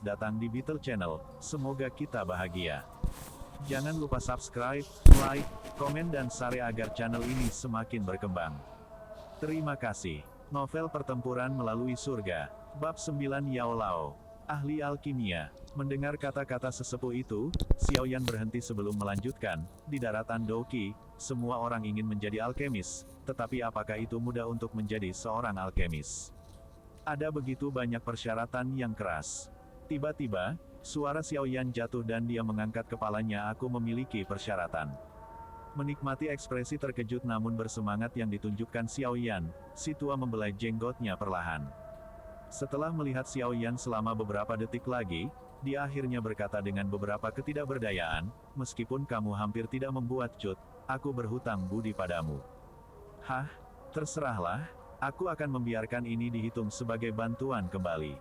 datang di Beetle Channel. Semoga kita bahagia. Jangan lupa subscribe, like, komen dan share agar channel ini semakin berkembang. Terima kasih. Novel Pertempuran Melalui Surga, Bab 9 Yao Lao, Ahli Alkimia. Mendengar kata-kata sesepuh itu, Xiaoyan berhenti sebelum melanjutkan. Di daratan Douqi, semua orang ingin menjadi alkemis, tetapi apakah itu mudah untuk menjadi seorang alkemis? Ada begitu banyak persyaratan yang keras. Tiba-tiba, suara Xiaoyan jatuh dan dia mengangkat kepalanya. Aku memiliki persyaratan. Menikmati ekspresi terkejut namun bersemangat yang ditunjukkan Xiaoyan, si tua membelai jenggotnya perlahan. Setelah melihat Xiaoyan selama beberapa detik lagi, dia akhirnya berkata dengan beberapa ketidakberdayaan, meskipun kamu hampir tidak membuat cut, aku berhutang budi padamu. Hah? Terserahlah, aku akan membiarkan ini dihitung sebagai bantuan kembali.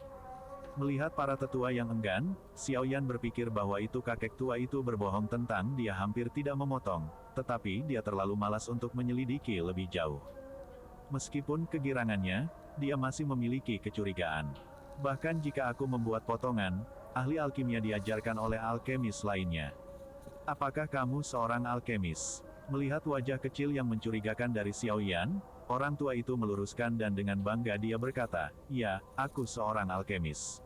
Melihat para tetua yang enggan, Xiaoyan berpikir bahwa itu kakek tua itu berbohong tentang dia hampir tidak memotong, tetapi dia terlalu malas untuk menyelidiki lebih jauh. Meskipun kegirangannya, dia masih memiliki kecurigaan. Bahkan jika aku membuat potongan, ahli alkimia diajarkan oleh alkemis lainnya. Apakah kamu seorang alkemis? Melihat wajah kecil yang mencurigakan dari Xiaoyan, orang tua itu meluruskan dan dengan bangga dia berkata, "Ya, aku seorang alkemis."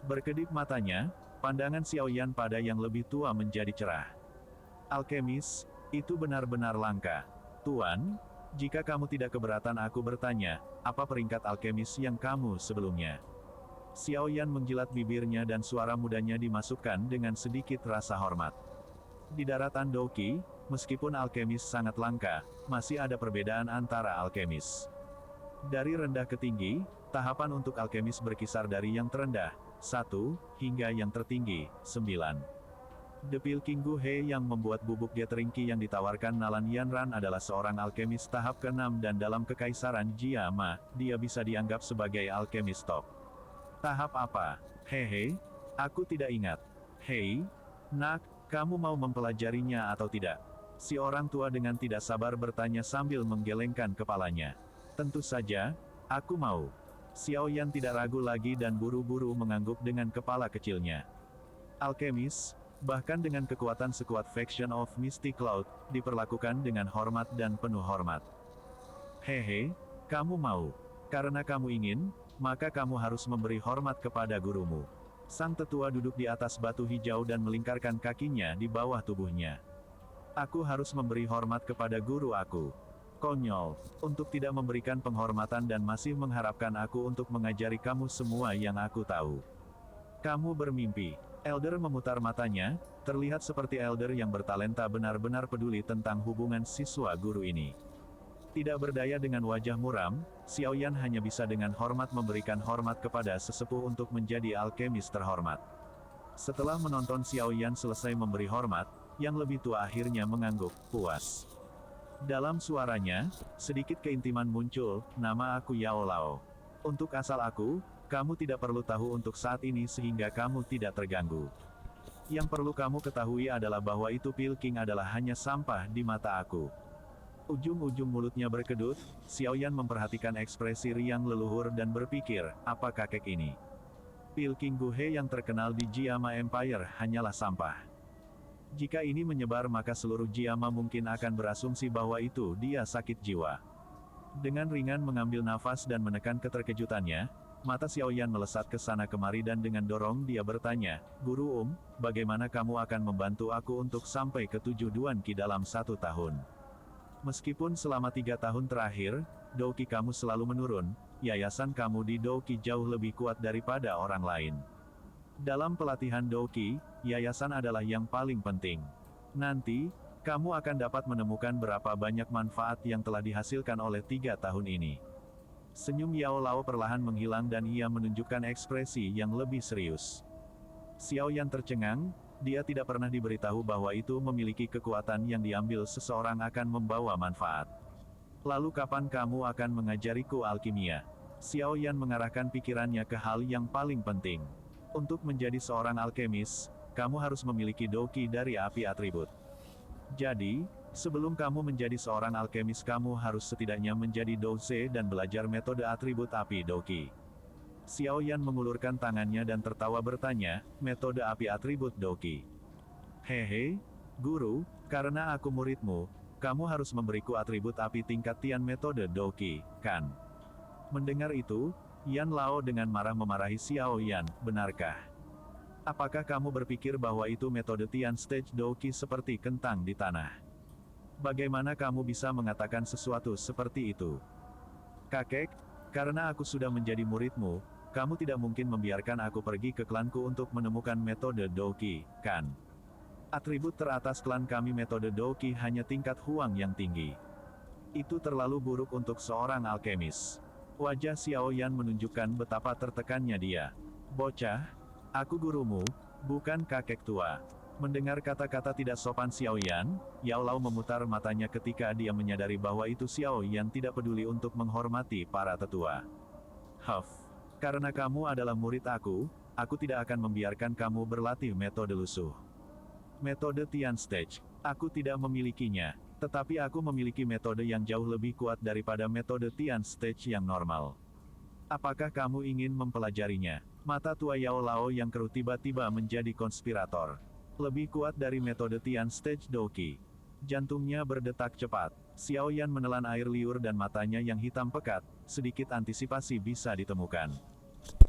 Berkedip matanya, pandangan Xiaoyan pada yang lebih tua menjadi cerah. Alkemis, itu benar-benar langka. Tuan, jika kamu tidak keberatan aku bertanya, apa peringkat alkemis yang kamu sebelumnya? Xiaoyan menjilat bibirnya dan suara mudanya dimasukkan dengan sedikit rasa hormat. Di daratan Douqi, meskipun alkemis sangat langka, masih ada perbedaan antara alkemis. Dari rendah ke tinggi, tahapan untuk alkemis berkisar dari yang terendah, 1, hingga yang tertinggi, 9. The Pilking Gu He yang membuat bubuk Gathering Ki yang ditawarkan Nalan Yanran adalah seorang alkemis tahap ke-6 dan dalam kekaisaran Jia Ma, dia bisa dianggap sebagai alkemis top. Tahap apa? Hehe, aku tidak ingat. Hei, nak, kamu mau mempelajarinya atau tidak? Si orang tua dengan tidak sabar bertanya sambil menggelengkan kepalanya. Tentu saja, aku mau. Xiaoyan tidak ragu lagi dan buru-buru mengangguk dengan kepala kecilnya. Alkemis, bahkan dengan kekuatan sekuat Faction of Mystic Cloud, diperlakukan dengan hormat dan penuh hormat. Hehe, kamu mau. Karena kamu ingin, maka kamu harus memberi hormat kepada gurumu. Sang tetua duduk di atas batu hijau dan melingkarkan kakinya di bawah tubuhnya. Aku harus memberi hormat kepada guru aku. Konyol, untuk tidak memberikan penghormatan dan masih mengharapkan aku untuk mengajari kamu semua yang aku tahu. Kamu bermimpi. Elder memutar matanya, terlihat seperti Elder yang bertalenta benar-benar peduli tentang hubungan siswa guru ini. Tidak berdaya dengan wajah muram, Xiaoyan hanya bisa dengan hormat memberikan hormat kepada sesepuh untuk menjadi alkemis terhormat. Setelah menonton Xiaoyan selesai memberi hormat, yang lebih tua akhirnya mengangguk, puas. Dalam suaranya, sedikit keintiman muncul, nama aku Yao Lao. Untuk asal aku, kamu tidak perlu tahu untuk saat ini sehingga kamu tidak terganggu. Yang perlu kamu ketahui adalah bahwa itu Pilking adalah hanya sampah di mata aku. Ujung-ujung mulutnya berkedut, Xiaoyan memperhatikan ekspresi riang leluhur dan berpikir, apa kakek ini? Pilking Gu He yang terkenal di Jiama Empire hanyalah sampah. Jika ini menyebar maka seluruh Jiama mungkin akan berasumsi bahwa itu dia sakit jiwa. Dengan ringan mengambil nafas dan menekan keterkejutannya, mata Xiaoyan melesat ke sana kemari dan dengan dorong dia bertanya, Guru bagaimana kamu akan membantu aku untuk sampai ke 7 Duan Qi dalam 1 tahun? Meskipun selama 3 tahun terakhir, Douqi kamu selalu menurun, yayasan kamu di Douqi jauh lebih kuat daripada orang lain. Dalam pelatihan Douqi, yayasan adalah yang paling penting. Nanti, kamu akan dapat menemukan berapa banyak manfaat yang telah dihasilkan oleh 3 tahun ini. Senyum Yao Lao perlahan menghilang dan ia menunjukkan ekspresi yang lebih serius. Xiaoyan tercengang, dia tidak pernah diberitahu bahwa itu memiliki kekuatan yang diambil seseorang akan membawa manfaat. Lalu kapan kamu akan mengajariku alkimia? Xiaoyan mengarahkan pikirannya ke hal yang paling penting. Untuk menjadi seorang alkemis, kamu harus memiliki Douqi dari api atribut. Jadi, sebelum kamu menjadi seorang alkemis kamu harus setidaknya menjadi Douze dan belajar metode atribut api Douqi. Xiao Yan mengulurkan tangannya dan tertawa bertanya, metode api atribut Doqi. Hehe, guru, karena aku muridmu, kamu harus memberiku atribut api tingkat Tian metode Doqi, kan? Mendengar itu, Yan Lao dengan marah memarahi Xiao Yan, benarkah? Apakah kamu berpikir bahwa itu metode Tian Stage Doqi seperti kentang di tanah? Bagaimana kamu bisa mengatakan sesuatu seperti itu? Kakek, karena aku sudah menjadi muridmu, kamu tidak mungkin membiarkan aku pergi ke klanku untuk menemukan metode Doqi, kan? Atribut teratas klan kami metode Doqi hanya tingkat Huang yang tinggi. Itu terlalu buruk untuk seorang alkemis. Wajah Xiao Yan menunjukkan betapa tertekannya dia. Bocah, aku gurumu, bukan kakek tua. Mendengar kata-kata tidak sopan Xiao Yan, Yao Lao memutar matanya ketika dia menyadari bahwa itu Xiao Yan tidak peduli untuk menghormati para tetua. Karena kamu adalah murid aku tidak akan membiarkan kamu berlatih metode lusuh. Metode Tian Stage, aku tidak memilikinya, tetapi aku memiliki metode yang jauh lebih kuat daripada metode Tian Stage yang normal. Apakah kamu ingin mempelajarinya? Mata tua Yao Lao yang keruh tiba-tiba menjadi konspirator. Lebih kuat dari metode Tian Stage Doqi. Jantungnya berdetak cepat. Xiao Yan menelan air liur dan matanya yang hitam pekat, sedikit antisipasi bisa ditemukan.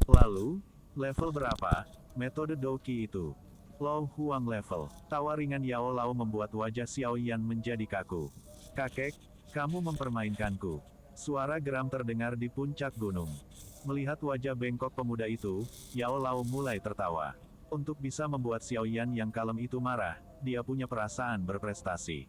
Lalu, level berapa metode Doqi itu? Low Huang level. Tawa ringan Yao Lao membuat wajah Xiao Yan menjadi kaku. Kakek, kamu mempermainkanku. Suara geram terdengar di puncak gunung. Melihat wajah bengkok pemuda itu, Yao Lao mulai tertawa. Untuk bisa membuat Xiao Yan yang kalem itu marah, dia punya perasaan berprestasi.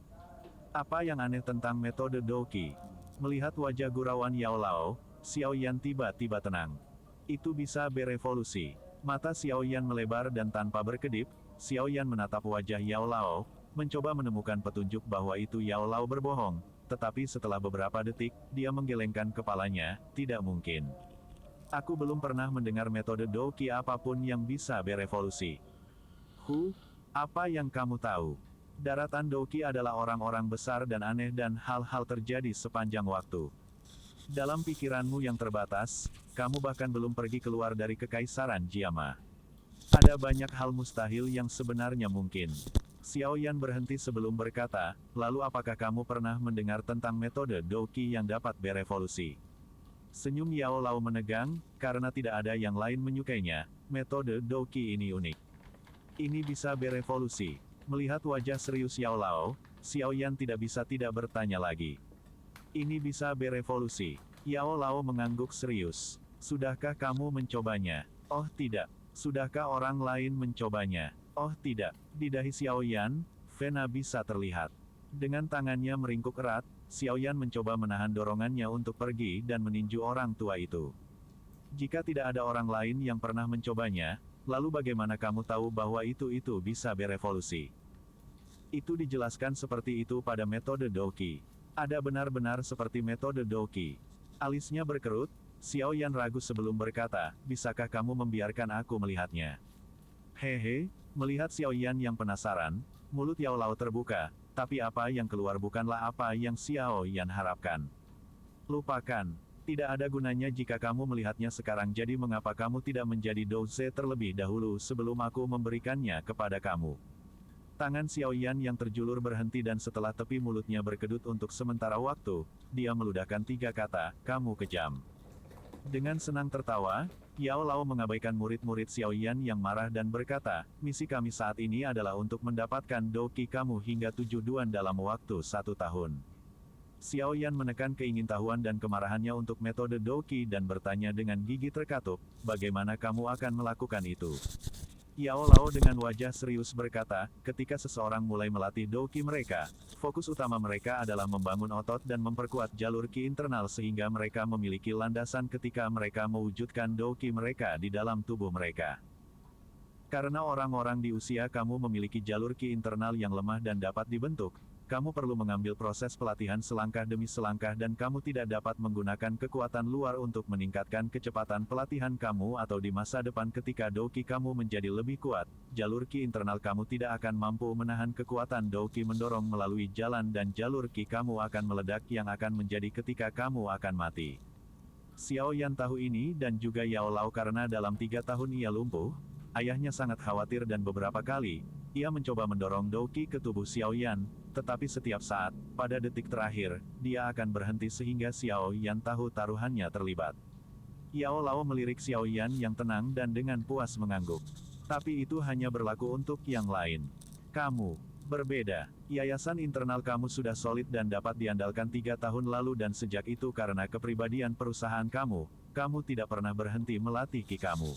Apa yang aneh tentang metode Doqi? Melihat wajah gurauan Yao Lao, Xiao Yan tiba-tiba tenang. Itu bisa berevolusi. Mata Xiao Yan melebar dan tanpa berkedip, Xiao Yan menatap wajah Yao Lao, mencoba menemukan petunjuk bahwa itu Yao Lao berbohong, tetapi setelah beberapa detik, dia menggelengkan kepalanya, tidak mungkin. Aku belum pernah mendengar metode Doqi apapun yang bisa berevolusi. Apa yang kamu tahu? Daratan Doqi adalah orang-orang besar dan aneh dan hal-hal terjadi sepanjang waktu. Dalam pikiranmu yang terbatas, kamu bahkan belum pergi keluar dari Kekaisaran Jiama. Ada banyak hal mustahil yang sebenarnya mungkin. Xiao Yan berhenti sebelum berkata, lalu apakah kamu pernah mendengar tentang metode Doqi yang dapat berevolusi? Senyum Yao Lao menegang, karena tidak ada yang lain menyukainya, metode Doqi ini unik. Ini bisa berevolusi. Melihat wajah serius Yao Lao, Xiao Yan tidak bisa tidak bertanya lagi. Ini bisa berevolusi. Yao Lao mengangguk serius. Sudahkah kamu mencobanya? Oh tidak. Sudahkah orang lain mencobanya? Oh tidak. Di dahi Xiao Yan, vena bisa terlihat. Dengan tangannya meringkuk erat, Xiao Yan mencoba menahan dorongannya untuk pergi dan meninju orang tua itu. Jika tidak ada orang lain yang pernah mencobanya, lalu bagaimana kamu tahu bahwa itu bisa berevolusi? Itu dijelaskan seperti itu pada metode Doqi. Ada benar-benar seperti metode Doqi. Alisnya berkerut, Xiao Yan ragu sebelum berkata, bisakah kamu membiarkan aku melihatnya? Hehe, melihat Xiao Yan yang penasaran, mulut Yao Lao terbuka, tapi apa yang keluar bukanlah apa yang Xiao Yan harapkan. Lupakan, tidak ada gunanya jika kamu melihatnya sekarang, jadi mengapa kamu tidak menjadi doze terlebih dahulu sebelum aku memberikannya kepada kamu? Tangan Xiao Yan yang terjulur berhenti dan setelah tepi mulutnya berkedut untuk sementara waktu, dia meludahkan 3 kata, kamu kejam. Dengan senang tertawa, Yao Lao mengabaikan murid-murid Xiao Yan yang marah dan berkata, misi kami saat ini adalah untuk mendapatkan Doqi kamu hingga 7 duan dalam waktu 1 tahun. Xiao Yan menekan keingintahuan dan kemarahannya untuk metode Doqi dan bertanya dengan gigi terkatup, bagaimana kamu akan melakukan itu? Yao Lao dengan wajah serius berkata, ketika seseorang mulai melatih Doqi mereka, fokus utama mereka adalah membangun otot dan memperkuat jalur Qi internal sehingga mereka memiliki landasan ketika mereka mewujudkan Doqi mereka di dalam tubuh mereka. Karena orang-orang di usia kamu memiliki jalur Qi internal yang lemah dan dapat dibentuk, kamu perlu mengambil proses pelatihan selangkah demi selangkah dan kamu tidak dapat menggunakan kekuatan luar untuk meningkatkan kecepatan pelatihan kamu atau di masa depan ketika Doqi kamu menjadi lebih kuat, jalur Qi internal kamu tidak akan mampu menahan kekuatan Doqi mendorong melalui jalan dan jalur Qi kamu akan meledak yang akan menjadi ketika kamu akan mati. Xiao Yan tahu ini dan juga Yao Lao karena dalam 3 tahun ia lumpuh, ayahnya sangat khawatir dan beberapa kali, ia mencoba mendorong Douqi ke tubuh Xiao Yan, tetapi setiap saat, pada detik terakhir, dia akan berhenti sehingga Xiao Yan tahu taruhannya terlibat. Yao Lao melirik Xiao Yan yang tenang dan dengan puas mengangguk. Tapi itu hanya berlaku untuk yang lain. Kamu berbeda. Yayasan internal kamu sudah solid dan dapat diandalkan 3 tahun lalu dan sejak itu karena kepribadian perusahaan kamu, kamu tidak pernah berhenti melatih ki kamu.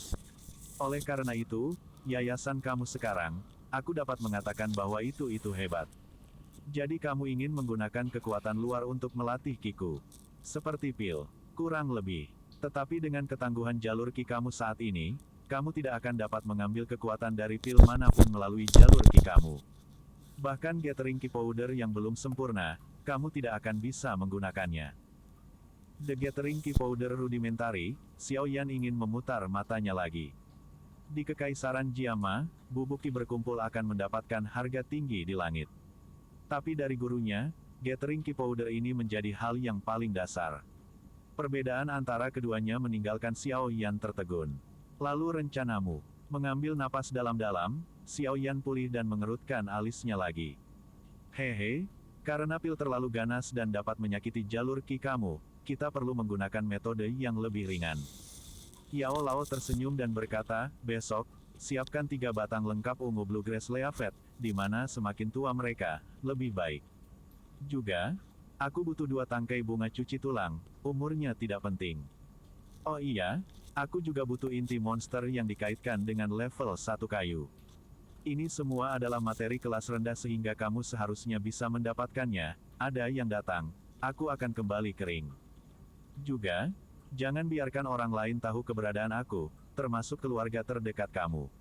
Oleh karena itu, yayasan kamu sekarang, aku dapat mengatakan bahwa itu hebat. Jadi kamu ingin menggunakan kekuatan luar untuk melatih kiku. Seperti pil, kurang lebih. Tetapi dengan ketangguhan jalur ki kamu saat ini, kamu tidak akan dapat mengambil kekuatan dari pil manapun melalui jalur ki kamu. Bahkan gathering ki powder yang belum sempurna, kamu tidak akan bisa menggunakannya. The gathering ki powder rudimentary, Xiao Yan ingin memutar matanya lagi. Di Kekaisaran Jiama, bubuk ki berkumpul akan mendapatkan harga tinggi di langit. Tapi dari gurunya, gathering ki powder ini menjadi hal yang paling dasar. Perbedaan antara keduanya meninggalkan Xiao Yan tertegun. Lalu rencanamu, mengambil napas dalam-dalam, Xiao Yan pulih dan mengerutkan alisnya lagi. Hehe, karena pil terlalu ganas dan dapat menyakiti jalur ki kamu, kita perlu menggunakan metode yang lebih ringan. Yao Lao tersenyum dan berkata, besok, siapkan 3 batang lengkap ungu Bluegrass Leafet, di mana semakin tua mereka, lebih baik. Juga, aku butuh 2 tangkai bunga cuci tulang, umurnya tidak penting. Oh iya, aku juga butuh inti monster yang dikaitkan dengan level 1 kayu. Ini semua adalah materi kelas rendah sehingga kamu seharusnya bisa mendapatkannya, ada yang datang, aku akan kembali kering. Juga, jangan biarkan orang lain tahu keberadaan aku, termasuk keluarga terdekat kamu.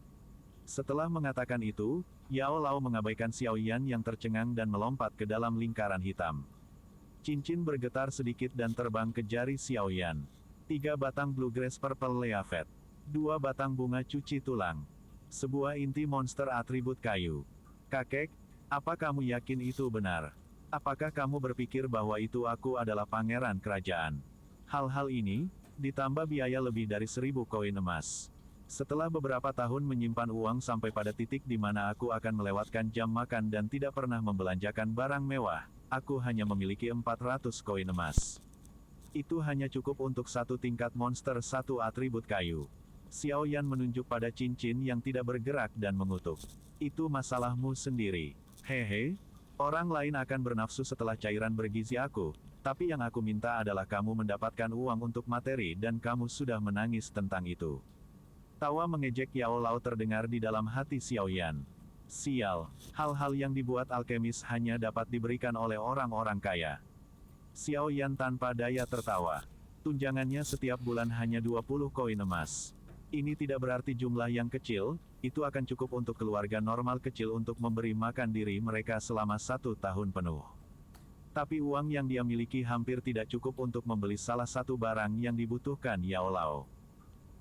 Setelah mengatakan itu, Yao Lao mengabaikan Xiao Yan yang tercengang dan melompat ke dalam lingkaran hitam. Cincin bergetar sedikit dan terbang ke jari Xiao Yan. 3 batang Bluegrass Purple Leafet. 2 batang bunga cuci tulang. Sebuah inti monster atribut kayu. Kakek, apa kamu yakin itu benar? Apakah kamu berpikir bahwa itu aku adalah pangeran kerajaan? Hal-hal ini, ditambah biaya lebih dari 1000 koin emas. Setelah beberapa tahun menyimpan uang sampai pada titik di mana aku akan melewatkan jam makan dan tidak pernah membelanjakan barang mewah, aku hanya memiliki 400 koin emas. Itu hanya cukup untuk 1 tingkat monster 1 atribut kayu. Xiao Yan menunjuk pada cincin yang tidak bergerak dan mengutuk. Itu masalahmu sendiri. Hehe, orang lain akan bernafsu setelah cairan bergizi aku, tapi yang aku minta adalah kamu mendapatkan uang untuk materi dan kamu sudah menangis tentang itu. Tawa mengejek Yao Lao terdengar di dalam hati Xiao Yan. Sial, hal-hal yang dibuat alkemis hanya dapat diberikan oleh orang-orang kaya. Xiao Yan tanpa daya tertawa. Tunjangannya setiap bulan hanya 20 koin emas. Ini tidak berarti jumlah yang kecil, itu akan cukup untuk keluarga normal kecil untuk memberi makan diri mereka selama 1 tahun penuh. Tapi uang yang dia miliki hampir tidak cukup untuk membeli salah satu barang yang dibutuhkan Yao Lao.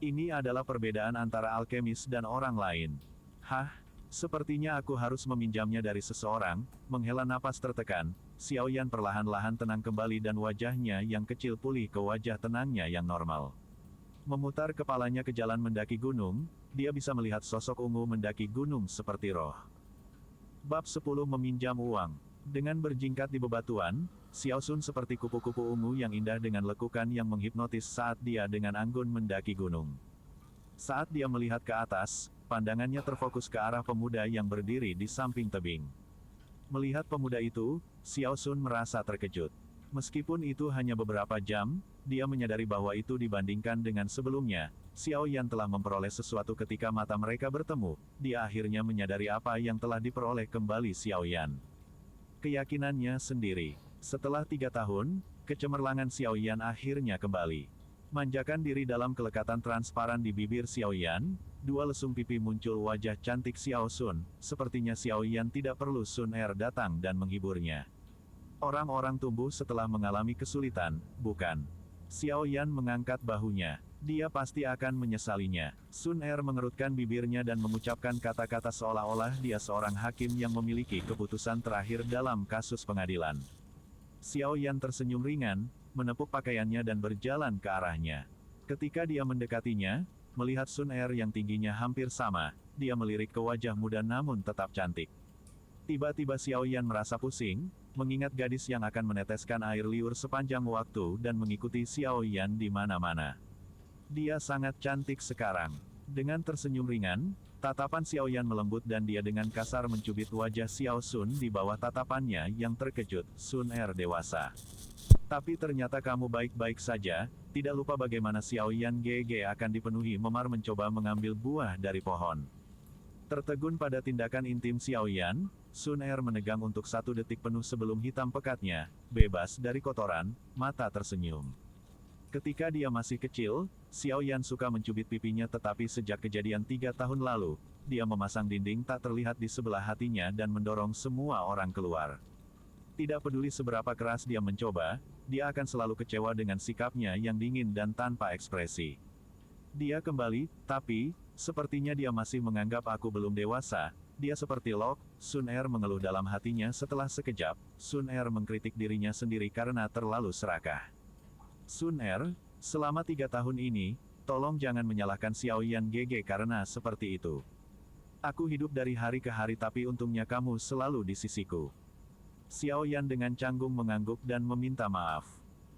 Ini adalah perbedaan antara alkemis dan orang lain. Hah? Sepertinya aku harus meminjamnya dari seseorang, menghela napas tertekan, Xiao Yan perlahan-lahan tenang kembali dan wajahnya yang kecil pulih ke wajah tenangnya yang normal. Memutar kepalanya ke jalan mendaki gunung, dia bisa melihat sosok ungu mendaki gunung seperti roh. Bab 10 meminjam uang. Dengan berjingkat di bebatuan, Xiao Sun seperti kupu-kupu ungu yang indah dengan lekukan yang menghipnotis saat dia dengan anggun mendaki gunung. Saat dia melihat ke atas, pandangannya terfokus ke arah pemuda yang berdiri di samping tebing. Melihat pemuda itu, Xiao Sun merasa terkejut. Meskipun itu hanya beberapa jam, dia menyadari bahwa itu dibandingkan dengan sebelumnya, Xiao Yan telah memperoleh sesuatu ketika mata mereka bertemu, dia akhirnya menyadari apa yang telah diperoleh kembali Xiao Yan. Keyakinannya sendiri. Setelah 3 tahun, kecemerlangan Xiao Yan akhirnya kembali. Manjakan diri dalam kelekatan transparan di bibir Xiao Yan, 2 lesung pipi muncul wajah cantik Xiao Sun, sepertinya Xiao Yan tidak perlu Sun Er datang dan menghiburnya. Orang-orang tumbuh setelah mengalami kesulitan, bukan? Xiao Yan mengangkat bahunya. Dia pasti akan menyesalinya. Sun Er mengerutkan bibirnya dan mengucapkan kata-kata seolah-olah dia seorang hakim yang memiliki keputusan terakhir dalam kasus pengadilan. Xiao Yan tersenyum ringan, menepuk pakaiannya dan berjalan ke arahnya. Ketika dia mendekatinya, melihat Sun Er yang tingginya hampir sama, dia melirik ke wajah muda namun tetap cantik. Tiba-tiba Xiao Yan merasa pusing, mengingat gadis yang akan meneteskan air liur sepanjang waktu dan mengikuti Xiao Yan di mana-mana. Dia sangat cantik sekarang. Dengan tersenyum ringan, tatapan Xiao Yan melembut dan dia dengan kasar mencubit wajah Xiao Sun di bawah tatapannya yang terkejut. Sun Er dewasa. Tapi ternyata kamu baik-baik saja, tidak lupa bagaimana Xiao Yan GG akan dipenuhi memar mencoba mengambil buah dari pohon. Tertegun pada tindakan intim Xiao Yan, Sun Er menegang untuk 1 detik penuh sebelum hitam pekatnya, bebas dari kotoran, mata tersenyum. Ketika dia masih kecil, Xiao Yan suka mencubit pipinya tetapi sejak kejadian 3 tahun lalu, dia memasang dinding tak terlihat di sebelah hatinya dan mendorong semua orang keluar. Tidak peduli seberapa keras dia mencoba, dia akan selalu kecewa dengan sikapnya yang dingin dan tanpa ekspresi. Dia kembali, tapi, sepertinya dia masih menganggap aku belum dewasa, dia seperti Locke. Sun Er mengeluh dalam hatinya setelah sekejap, Sun Er mengkritik dirinya sendiri karena terlalu serakah. Sun Er, selama 3 tahun ini, tolong jangan menyalahkan Xiao Yan GG karena seperti itu. Aku hidup dari hari ke hari tapi untungnya kamu selalu di sisiku. Xiao Yan dengan canggung mengangguk dan meminta maaf.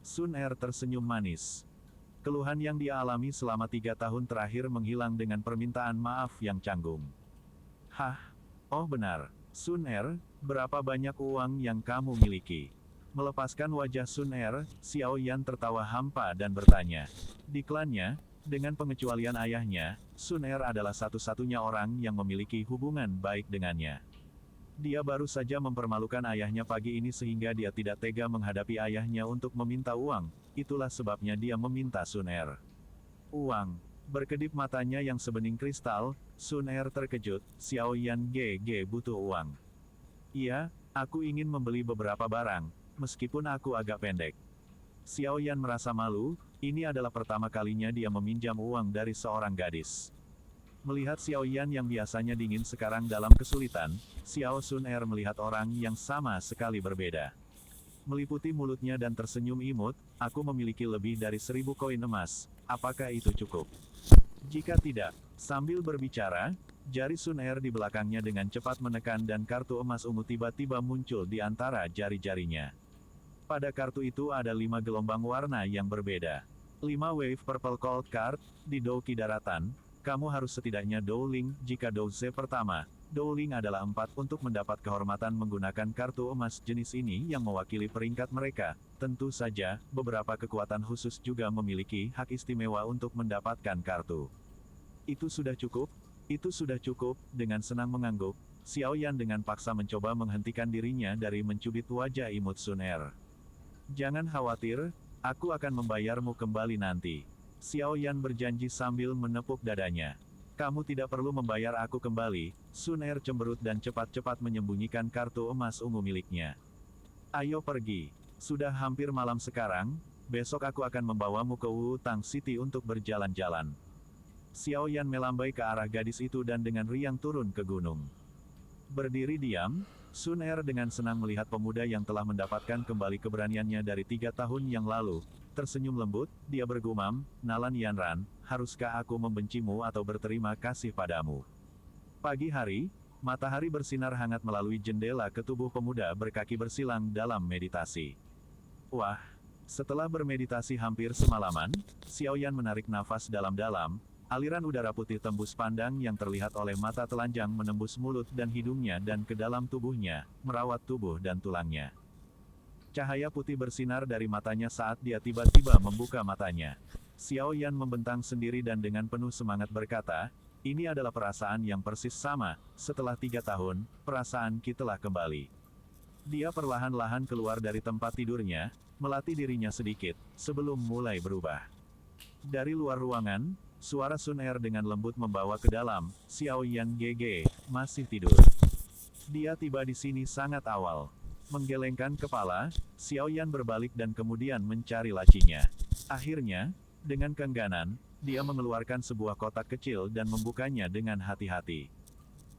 Sun Er tersenyum manis. Keluhan yang dia alami selama 3 tahun terakhir menghilang dengan permintaan maaf yang canggung. Hah? Oh benar. Sun Er, berapa banyak uang yang kamu miliki? Melepaskan wajah Sun Er, Xiao Yan tertawa hampa dan bertanya. Di klannya, dengan pengecualian ayahnya, Sun Er adalah satu-satunya orang yang memiliki hubungan baik dengannya. Dia baru saja mempermalukan ayahnya pagi ini sehingga dia tidak tega menghadapi ayahnya untuk meminta uang, itulah sebabnya dia meminta Sun Er. Uang. Berkedip matanya yang sebening kristal, Sun Er terkejut, Xiao Yan GG butuh uang. Iya, aku ingin membeli beberapa barang. Meskipun aku agak pendek. Xiao Yan merasa malu, ini adalah pertama kalinya dia meminjam uang dari seorang gadis. Melihat Xiao Yan yang biasanya dingin sekarang dalam kesulitan, Xiao Sun Er melihat orang yang sama sekali berbeda. Meliputi mulutnya dan tersenyum imut, aku memiliki lebih dari 1000 koin emas, apakah itu cukup? Jika tidak, sambil berbicara, jari Sun Er di belakangnya dengan cepat menekan dan kartu emas ungu tiba-tiba muncul di antara jari-jarinya. Pada kartu itu ada 5 gelombang warna yang berbeda. 5 wave purple cold card, di Douki daratan, kamu harus setidaknya Dowling, jika Douze pertama, Dowling adalah 4 untuk mendapat kehormatan menggunakan kartu emas jenis ini yang mewakili peringkat mereka. Tentu saja, beberapa kekuatan khusus juga memiliki hak istimewa untuk mendapatkan kartu. Itu sudah cukup? Itu sudah cukup, dengan senang mengangguk, Xiao Yan dengan paksa mencoba menghentikan dirinya dari mencubit wajah imut Sun Er. Jangan khawatir, aku akan membayarmu kembali nanti. Xiao Yan berjanji sambil menepuk dadanya. Kamu tidak perlu membayar aku kembali, Sun Er cemberut dan cepat-cepat menyembunyikan kartu emas ungu miliknya. Ayo pergi. Sudah hampir malam sekarang, besok aku akan membawamu ke Wutang City untuk berjalan-jalan. Xiao Yan melambai ke arah gadis itu dan dengan riang turun ke gunung. Berdiri diam, Sun Er dengan senang melihat pemuda yang telah mendapatkan kembali keberaniannya dari 3 tahun yang lalu. Tersenyum lembut, dia bergumam, Nalan Yanran, haruskah aku membencimu atau berterima kasih padamu? Pagi hari, matahari bersinar hangat melalui jendela ke tubuh pemuda berkaki bersilang dalam meditasi. Wah, setelah bermeditasi hampir semalaman, Xiao Yan menarik nafas dalam-dalam. Aliran udara putih tembus pandang yang terlihat oleh mata telanjang menembus mulut dan hidungnya dan ke dalam tubuhnya, merawat tubuh dan tulangnya. Cahaya putih bersinar dari matanya saat dia tiba-tiba membuka matanya. Xiao Yan membentang sendiri dan dengan penuh semangat berkata, ini adalah perasaan yang persis sama, setelah 3 tahun, perasaan kita telah kembali. Dia perlahan-lahan keluar dari tempat tidurnya, melatih dirinya sedikit, sebelum mulai berubah. Dari luar ruangan, suara Sun Er dengan lembut membawa ke dalam, Xiao Yan GG, masih tidur. Dia tiba di sini sangat awal. Menggelengkan kepala, Xiao Yan berbalik dan kemudian mencari lacinya. Akhirnya, dengan keengganan, dia mengeluarkan sebuah kotak kecil dan membukanya dengan hati-hati.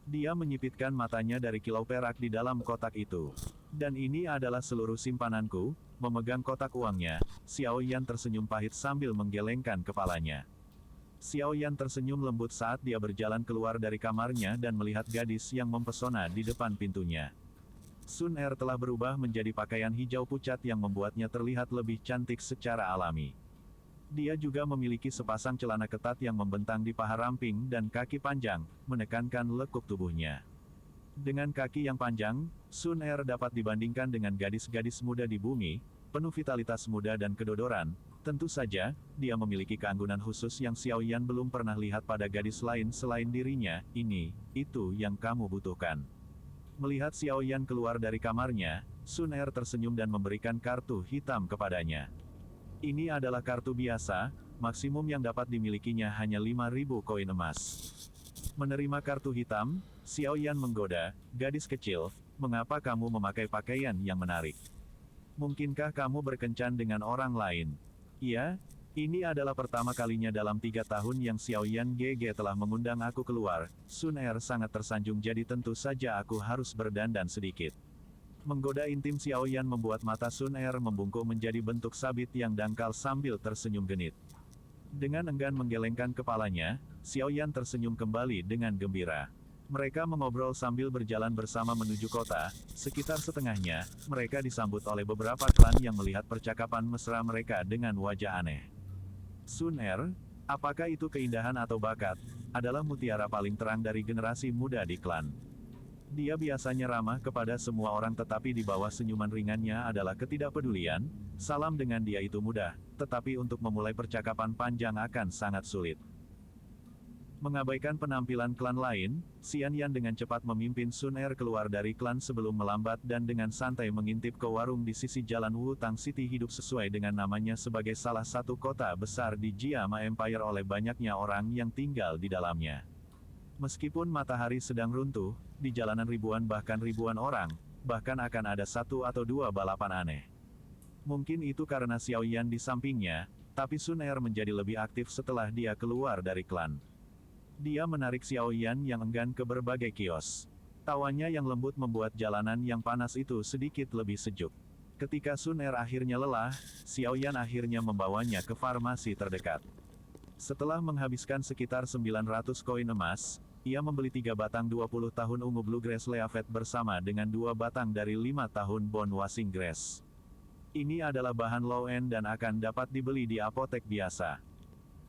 Dia menyipitkan matanya dari kilau perak di dalam kotak itu. Dan ini adalah seluruh simpananku. Memegang kotak uangnya, Xiao Yan tersenyum pahit sambil menggelengkan kepalanya. Xiao Yan tersenyum lembut saat dia berjalan keluar dari kamarnya dan melihat gadis yang mempesona di depan pintunya. Sun Er telah berubah menjadi pakaian hijau pucat yang membuatnya terlihat lebih cantik secara alami. Dia juga memiliki sepasang celana ketat yang membentang di paha ramping dan kaki panjang, menekankan lekuk tubuhnya. Dengan kaki yang panjang, Sun Er dapat dibandingkan dengan gadis-gadis muda di bumi, penuh vitalitas muda dan kedodoran. Tentu saja, dia memiliki keanggunan khusus yang Xiao Yan belum pernah lihat pada gadis lain selain dirinya. Itu yang kamu butuhkan. Melihat Xiao Yan keluar dari kamarnya, Sun Er tersenyum dan memberikan kartu hitam kepadanya. Ini adalah kartu biasa, maksimum yang dapat dimilikinya hanya 5.000 koin emas. Menerima kartu hitam, Xiao Yan menggoda, gadis kecil, mengapa kamu memakai pakaian yang menarik? Mungkinkah kamu berkencan dengan orang lain? Iya, ini adalah pertama kalinya dalam 3 tahun yang Xiao Yan GG telah mengundang aku keluar. Sun Er sangat tersanjung jadi tentu saja aku harus berdandan sedikit. Menggoda intim Xiao Yan membuat mata Sun Er membungkuk menjadi bentuk sabit yang dangkal sambil tersenyum genit. Dengan enggan menggelengkan kepalanya, Xiao Yan tersenyum kembali dengan gembira. Mereka mengobrol sambil berjalan bersama menuju kota. Sekitar setengahnya, mereka disambut oleh beberapa klan yang melihat percakapan mesra mereka dengan wajah aneh. Sun Er, apakah itu keindahan atau bakat, adalah mutiara paling terang dari generasi muda di klan. Dia biasanya ramah kepada semua orang tetapi di bawah senyuman ringannya adalah ketidakpedulian. Salam dengan dia itu mudah, tetapi untuk memulai percakapan panjang akan sangat sulit. Mengabaikan penampilan klan lain, Xian Yan dengan cepat memimpin Sun Er keluar dari klan sebelum melambat dan dengan santai mengintip ke warung di sisi jalan Wutang City hidup sesuai dengan namanya sebagai salah satu kota besar di Jiama Empire oleh banyaknya orang yang tinggal di dalamnya. Meskipun matahari sedang runtuh, di jalanan ribuan orang, bahkan akan ada 1 atau 2 balapan aneh. Mungkin itu karena Xiao Yan di sampingnya, tapi Sun Er menjadi lebih aktif setelah dia keluar dari klan. Dia menarik Xiao Yan yang enggan ke berbagai kios. Tawanya yang lembut membuat jalanan yang panas itu sedikit lebih sejuk. Ketika Sun Er akhirnya lelah, Xiao Yan akhirnya membawanya ke farmasi terdekat. Setelah menghabiskan sekitar 900 koin emas, ia membeli 3 batang 20 tahun ungu Bluegrass Leafet bersama dengan 2 batang dari 5 tahun Bon Wasing Grass. Ini adalah bahan low-end dan akan dapat dibeli di apotek biasa.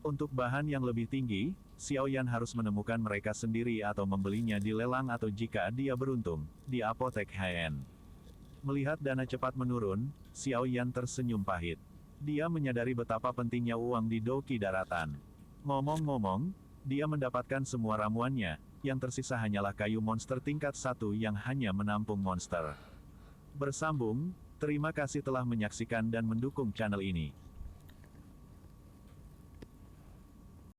Untuk bahan yang lebih tinggi, Xiao Yan harus menemukan mereka sendiri atau membelinya di lelang atau jika dia beruntung, di apotek high-end. Melihat dana cepat menurun, Xiao Yan tersenyum pahit. Dia menyadari betapa pentingnya uang di Doki Daratan. Ngomong-ngomong, dia mendapatkan semua ramuannya, yang tersisa hanyalah kayu monster tingkat 1 yang hanya menampung monster. Bersambung, terima kasih telah menyaksikan dan mendukung channel ini.